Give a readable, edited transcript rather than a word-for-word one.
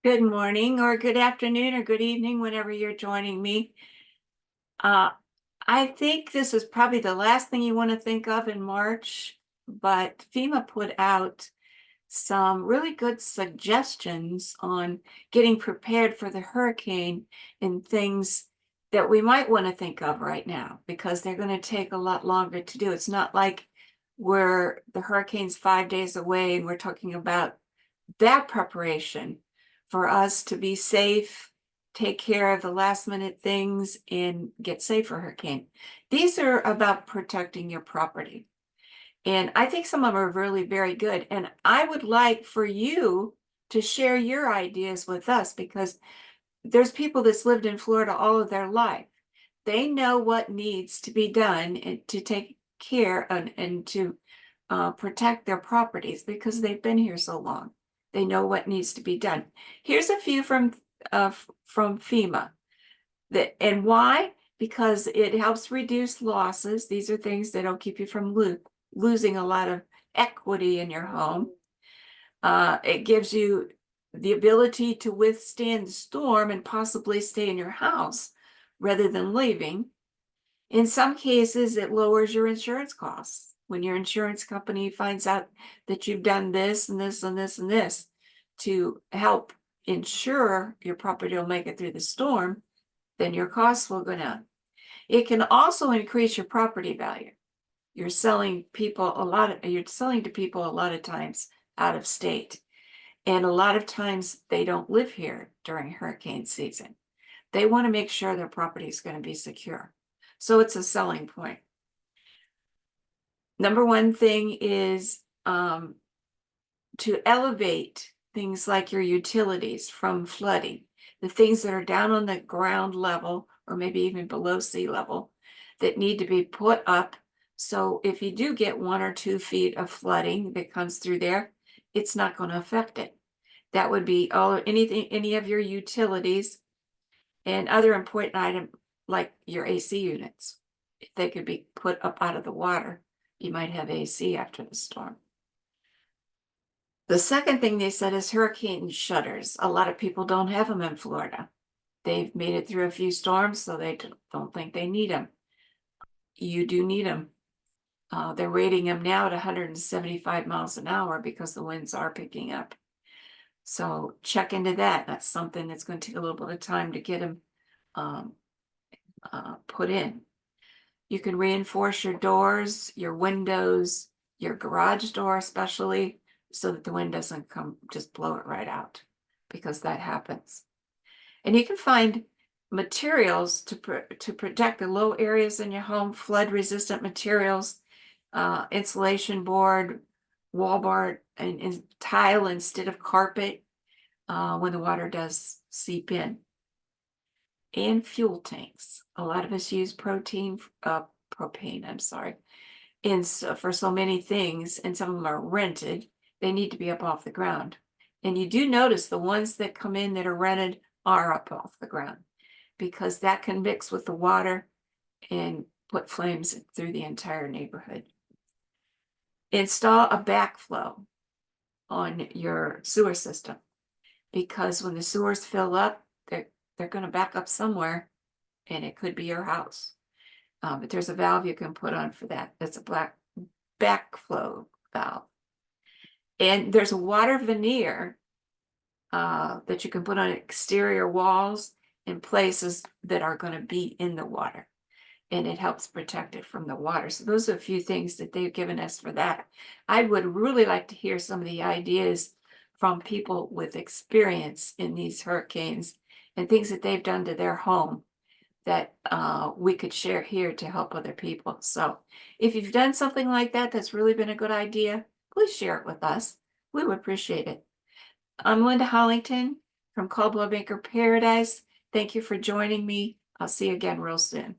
Good morning or good afternoon or good evening, whenever you're joining me. I think this is probably the last thing you want to think of in March, but FEMA put out some really good suggestions on getting prepared for the hurricane and things that we might want to think of right now, because they're going to take a lot longer to do. It's not like where the hurricane's 5 days away and we're talking about that preparation for us to be safe, take care of the last minute things, and get safe for hurricane. These are about protecting your property. And I think some of them are really very good. And I would like for you to share your ideas with us, because there's people that's lived in Florida all of their life. They know what needs to be done to take care and to protect their properties, because they've been here so long. They know what needs to be done. Here's a few from FEMA. And why? Because it helps reduce losses. These are things that'll keep you from losing a lot of equity in your home. It gives you the ability to withstand the storm and possibly stay in your house rather than leaving. In some cases, it lowers your insurance costs. When your insurance company finds out that you've done this and this and this and this to help ensure your property will make it through the storm, then your costs will go down. It can also increase your property value. You're selling to people a lot of times out of state. And a lot of times they don't live here during hurricane season. They want to make sure their property is going to be secure. So it's a selling point. Number one thing is to elevate things like your utilities from flooding, the things that are down on the ground level or maybe even below sea level that need to be put up. So if you do get 1 or 2 feet of flooding that comes through there, it's not going to affect it. That would be any of your utilities and other important items like your AC units. If they could be put up out of the water, you might have AC after the storm. The second thing they said is hurricane shutters. A lot of people don't have them in Florida. They've made it through a few storms, so they don't think they need them. You do need them. They're rating them now at 175 miles an hour because the winds are picking up. So check into that. That's something that's going to take a little bit of time to get them put in. You can reinforce your doors, your windows, your garage door especially, so that the wind doesn't come just blow it right out, because that happens. And you can find materials to protect the low areas in your home, flood resistant materials, insulation board, wall board, and tile instead of carpet when the water does seep in. And fuel tanks. A lot of us use propane, for so many things, and some of them are rented. They need to be up off the ground. And you do notice the ones that come in that are rented are up off the ground, because that can mix with the water and put flames through the entire neighborhood. Install a backflow on your sewer system, because when the sewers fill up, they're going to back up somewhere, and it could be your house. But there's a valve you can put on for that. That's a black backflow valve. And there's a water veneer that you can put on exterior walls in places that are going to be in the water, and it helps protect it from the water. So those are a few things that they've given us for that. I would really like to hear some of the ideas from people with experience in these hurricanes and things that they've done to their home that we could share here to help other people. So if you've done something like that that's really been a good idea, please share it with us. We would appreciate it. I'm Linda Hollington from Coldwell Banker Paradise. Thank you for joining me. I'll see you again real soon.